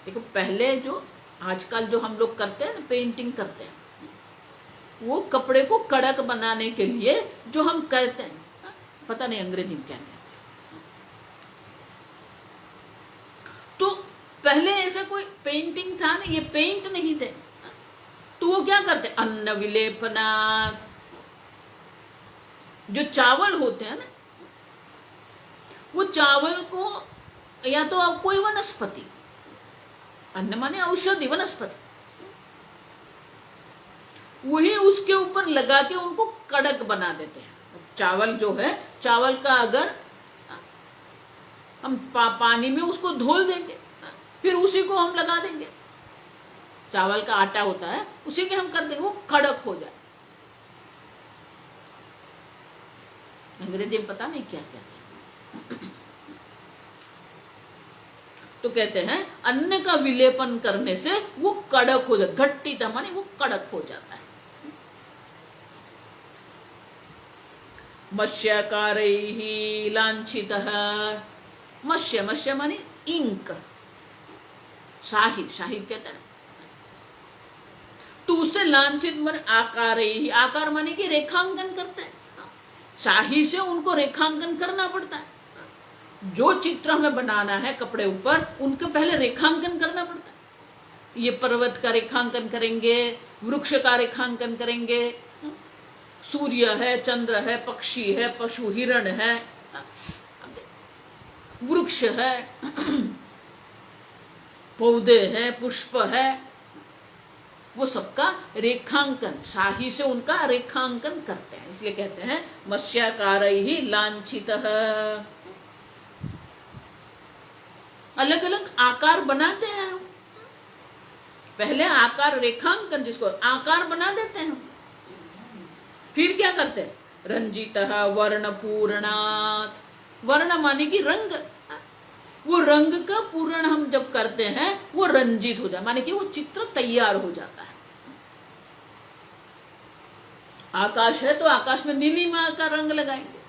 Speaker 1: देखो पहले जो आजकल जो हम लोग करते हैं ना, पेंटिंग करते हैं, वो कपड़े को कड़क बनाने के लिए जो हम कहते हैं, पता नहीं अंग्रेजी में क्या कहते हैं, तो पहले ऐसा कोई पेंटिंग था ना, ये पेंट नहीं थे, तो वो क्या करते, अन्न विलेपनात्। जो चावल होते हैं ना, वो चावल को या तो आप कोई वनस्पति, अन्न माने औषधि, वनस्पति, वही उसके ऊपर लगा के उनको कड़क बना देते हैं। चावल जो है, चावल का अगर हम पानी में उसको धोल देंगे, फिर उसी को हम लगा देंगे, चावल का आटा होता है, उसी के हम कर देंगे, वो कड़क हो जाए। अंग्रेजी में पता नहीं क्या कहते हैं। तो कहते हैं अन्न का विलेपन करने से वो कड़क हो जाता, घट्टित माने वो कड़क हो जाता है। मत्स्याकारैः लाञ्छितः, मत्स्य, मत्स्य माने इंक, शाही, शाही कहते हैं। तो उससे लांछित माने आकारैः, आकार माने कि रेखांकन करते हैं, शाही से उनको रेखांकन करना पड़ता है। जो चित्र हमें बनाना है कपड़े ऊपर, उनके पहले रेखांकन करना पड़ता है। ये पर्वत का रेखांकन करेंगे, वृक्ष का रेखांकन करेंगे, सूर्य है, चंद्र है, पक्षी है, पशु, हिरण है, वृक्ष है, पौधे हैं, पुष्प है, वो सबका रेखांकन, शाही से उनका रेखांकन करते हैं। इसलिए कहते हैं मत्स्याकारैः लाञ्छितः। अलग अलग आकार बनाते हैं हम, पहले आकार रेखांकन, जिसको आकार बना देते हैं, फिर क्या करते हैं, रंजितः वर्णपूरणात्, वर्ण माने कि रंग, वो रंग का पूर्ण हम जब करते हैं वो रंजित हो जाए, माने कि वो चित्र तैयार हो जाता है। आकाश है तो आकाश में नीलिमा का रंग लगाएंगे,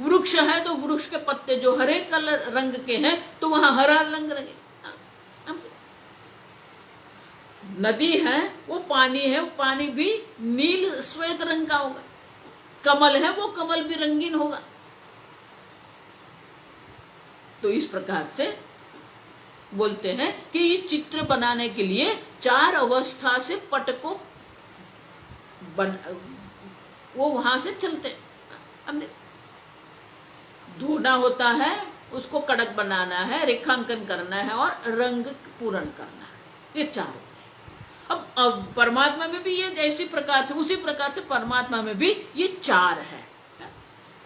Speaker 1: वृक्ष है तो वृक्ष के पत्ते जो हरे कलर रंग के हैं तो वहां हरा रंग लगेगा। नदी है, वो पानी है, वो पानी भी नील श्वेत रंग का होगा। कमल है वो कमल भी रंगीन होगा। तो इस प्रकार से बोलते हैं कि ये चित्र बनाने के लिए 4 अवस्था से पट को वो वहां से चलते। धोना होता है, उसको कड़क बनाना है, रेखांकन करना है और रंग पूर्ण करना है, ये 4 होते हैं। अब परमात्मा में भी ये ऐसी प्रकार से, उसी प्रकार से परमात्मा में भी ये 4 है।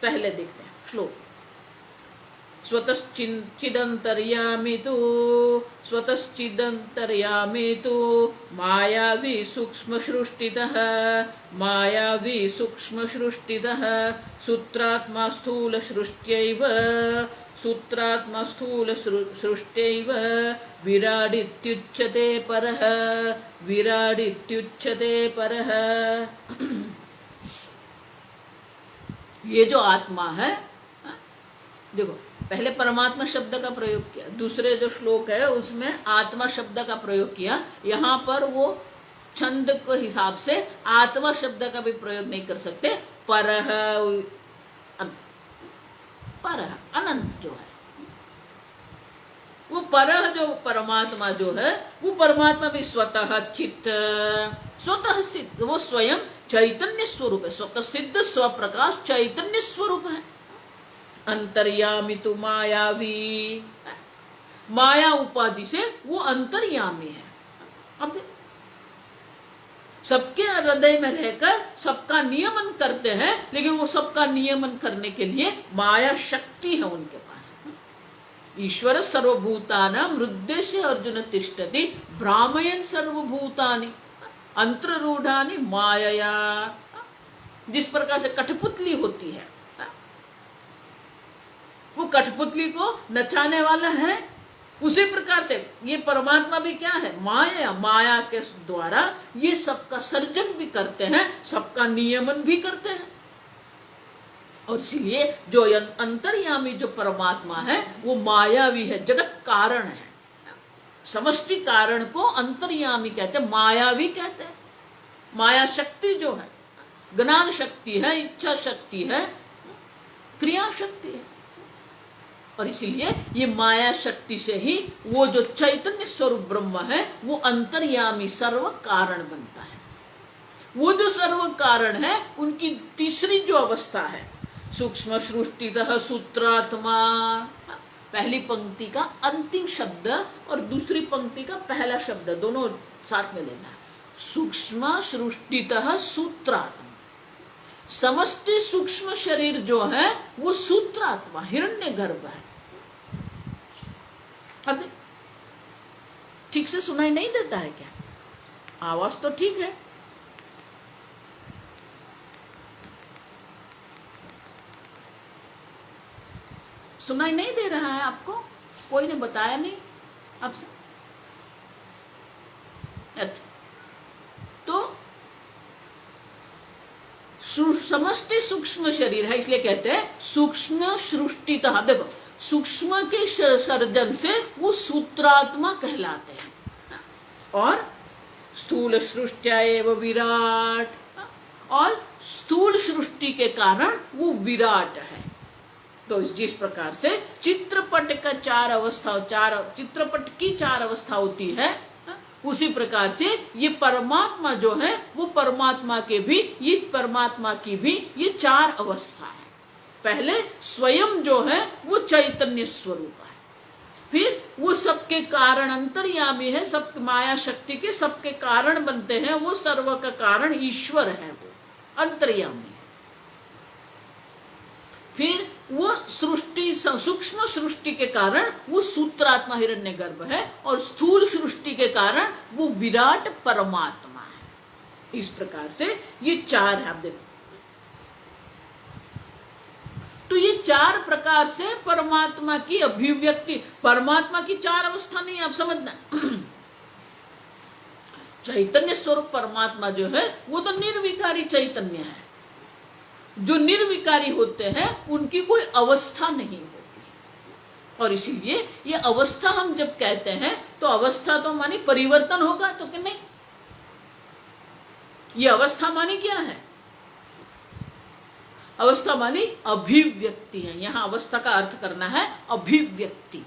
Speaker 1: पहले देखते हैं श्लोक। स्वतश्चिदंतर्यामी तो मायावी सूक्ष्म सृष्टितः सूत्रात्मा स्थूल सृष्ट्यैव विराडित्युच्यते परः। ये जो आत्मा है, देखो पहले परमात्मा शब्द का प्रयोग किया, दूसरे जो श्लोक है उसमें आत्मा शब्द का प्रयोग किया। यहाँ पर वो छंद के हिसाब से आत्मा शब्द का भी प्रयोग नहीं कर सकते। परह, अनंत जो है वो परह, जो परमात्मा जो है वो परमात्मा भी स्वतः चित्त, स्वतः सिद्ध, वो स्वयं चैतन्य स्वरूप है, स्वतः सिद्ध स्वप्रकाश चैतन्य स्वरूप है। अंतर्यामी तो मायावी, माया उपाधि से वो अंतर्यामी है। अब सबके हृदय में रहकर सबका नियमन करते हैं, लेकिन वो सबका नियमन करने के लिए माया शक्ति है उनके पास। ईश्वर सर्वभूतानां हृद्देशे अर्जुन तिष्ठति भ्रामयन् सर्वभूतानि अंतरूढ़ानि मायया। जिस प्रकार से कठपुतली होती है, वो कठपुतली को नचाने वाला है, उसी प्रकार से ये परमात्मा भी क्या है, माया। माया के द्वारा ये सबका सर्जन भी करते हैं, सबका नियमन भी करते हैं। और इसलिए जो अंतर्यामी जो परमात्मा है वो मायावी है, जगत कारण है। समष्टि कारण को अंतर्यामी कहते हैं, मायावी कहते हैं। माया शक्ति जो है, ज्ञान शक्ति है, इच्छा शक्ति है, क्रिया शक्ति है। और इसीलिए ये माया शक्ति से ही वो जो चैतन्य स्वरूप ब्रह्म है वो अंतर्यामी सर्व कारण बनता है। वो जो सर्व कारण है उनकी तीसरी जो अवस्था है, सूक्ष्म सृष्टितः सूत्रात्मा, पहली पंक्ति का अंतिम शब्द और दूसरी पंक्ति का पहला शब्द दोनों साथ में लेना है। सूक्ष्म सृष्टितः सूत्रात्मा, समष्टि सूक्ष्म शरीर जो है वो सूत्रात्मा हिरण्यगर्भ है। अब ठीक से सुनाई नहीं देता है क्या? आवाज तो ठीक है। सुनाई नहीं दे रहा है आपको? कोई ने बताया नहीं आपसे? अच्छा, तो समष्टि सूक्ष्म शरीर है, इसलिए कहते हैं सूक्ष्म सृष्टितः। देखो सूक्ष्म के सर्जन से वो सूत्रात्मा कहलाते हैं। और स्थूल सृष्टिया एव विराट, और स्थूल सृष्टि के कारण वो विराट है। तो जिस प्रकार से चित्रपट का 4 अवस्था, चित्रपट की 4 अवस्था होती है, उसी प्रकार से ये परमात्मा जो है वो परमात्मा की भी ये 4 अवस्था है। पहले स्वयं जो है वो चैतन्य स्वरूप है, फिर वो सबके कारण अंतर्यामी है, सब माया शक्ति के सबके कारण बनते हैं, वो सर्व का कारण ईश्वर है, वो अंतर्यामी है। फिर वो सृष्टि, सूक्ष्म सृष्टि के कारण वो सूत्रात्मा हिरण्यगर्भ है, और स्थूल सृष्टि के कारण वो विराट परमात्मा है। इस प्रकार से ये 4 है। आप देखो तो ये 4 प्रकार से परमात्मा की अभिव्यक्ति, परमात्मा की 4 अवस्था नहीं, आप समझना। चैतन्य स्वरूप परमात्मा जो है वो तो निर्विकारी चैतन्य है। जो निर्विकारी होते हैं उनकी कोई अवस्था नहीं होती। और इसीलिए ये अवस्था हम जब कहते हैं तो अवस्था तो मानी परिवर्तन होगा, तो कि नहीं? ये अवस्था मानी क्या है? अवस्था मानी अभिव्यक्ति है, यहाँ अवस्था का अर्थ करना है अभिव्यक्ति।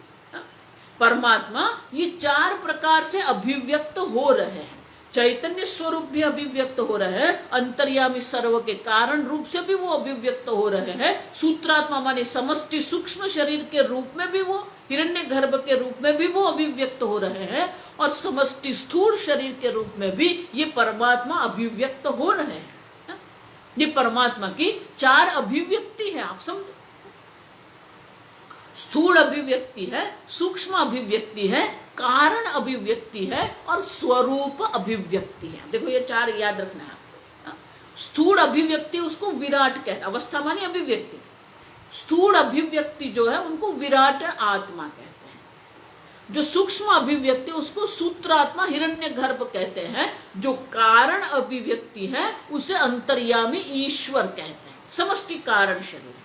Speaker 1: परमात्मा ये 4 प्रकार से अभिव्यक्त हो रहे हैं। चैतन्य स्वरूप भी अभिव्यक्त हो रहे हैं, अंतर्यामी सर्व के कारण रूप से भी वो अभिव्यक्त हो रहे हैं, सूत्रात्मा माने समष्टि सूक्ष्म शरीर के रूप में भी वो, हिरण्य गर्भ के रूप में भी वो अभिव्यक्त हो रहे हैं, और समष्टि स्थूल शरीर के रूप में भी ये परमात्मा अभिव्यक्त हो रहे हैं। ये परमात्मा की 4 अभिव्यक्ति है, आप समझो। स्थूल अभिव्यक्ति है, सूक्ष्म अभिव्यक्ति है, कारण अभिव्यक्ति है और स्वरूप अभिव्यक्ति है। देखो ये 4 याद रखना है आपको। स्थूल अभिव्यक्ति उसको विराट कहते हैं, अवस्था मानी अभिव्यक्ति। स्थूल अभिव्यक्ति जो है उनको विराट आत्मा कहते हैं। जो सूक्ष्म अभिव्यक्ति उसको सूत्रात्मा हिरण्य गर्भ कहते हैं। जो कारण अभिव्यक्ति है उसे अंतर्यामी ईश्वर कहते हैं, समष्टि कारण शरीर।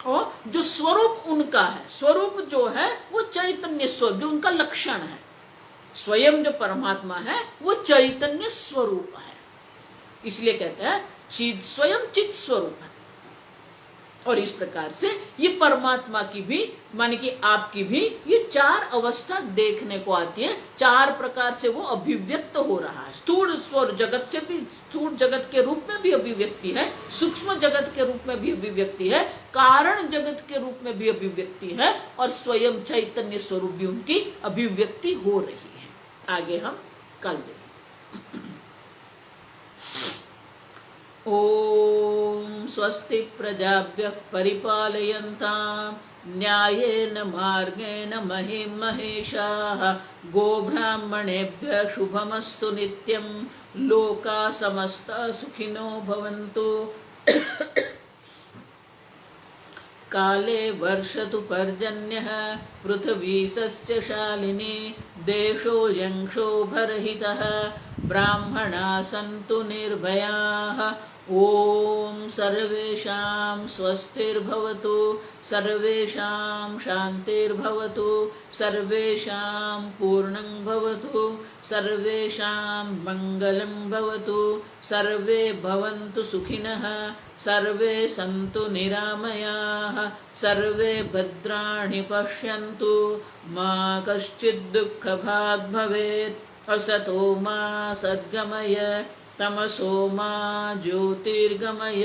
Speaker 1: और जो स्वरूप उनका है, स्वरूप जो है वो चैतन्य स्वरूप, जो उनका लक्षण है, स्वयं जो परमात्मा है वो चैतन्य स्वरूप है, इसलिए कहते हैं चिद स्वयं चिद स्वरूप है। और इस प्रकार से ये परमात्मा की भी माने कि आपकी भी ये 4 अवस्था देखने को आती है। 4 प्रकार से वो अभिव्यक्त हो रहा है। स्थूल स्वर जगत से भी, स्थूल जगत के रूप में भी अभिव्यक्ति है, सूक्ष्म जगत के रूप में भी अभिव्यक्ति है, कारण जगत के रूप में भी अभिव्यक्ति है, और स्वयं चैतन्य स्वरूप भी उनकी अभिव्यक्ति हो रही है। आगे हम कल देखेंगे। ओम स्वस्ति प्रजाभ्यः परिपालयन्तां न्यायेन मार्गेण महीं महेशाः। गोब्राह्मणेभ्यः शुभमस्तु नित्यं। लोकाः समस्ताः सुखिनो भवन्तु। काले वर्षतु पर्जन्यः पृथिवी सस्यशालिनी। देशोऽयं क्षोभरहितः ब्राह्मणाः सन्तु निर्भयाः। ओम सर्वेषां स्वस्तिर्भवतु, सर्वेषां शान्तिर्भवतु, सर्वेषां पूर्णं भवतु, सर्वेषां मङ्गलं भवतु, सर्वे भवन्तु सुखिनः, सर्वे सन्तु निरामयाः, सर्वे भद्राणि पश्यन्तु, मा कश्चित् दुःखभाग् भवेत्। असतो मा सद्गमय, तमसो मा ज्योतिर्गमय,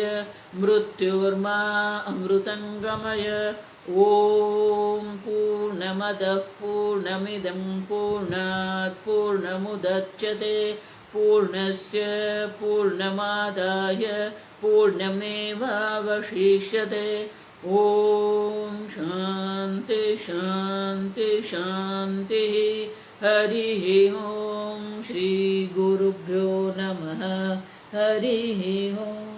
Speaker 1: मृत्युर्मा अमृतं गमय। ओम पूर्णमदः पूर्णमिदं पूर्णात् पूर्णमुदच्यते पूर्णस्य पूर्णमादाय पूर्णमेवावशिष्यते। ओम शांति शांति शांति। हरिः ओम। श्री गुरुभ्यो नमः। हरिः ओम।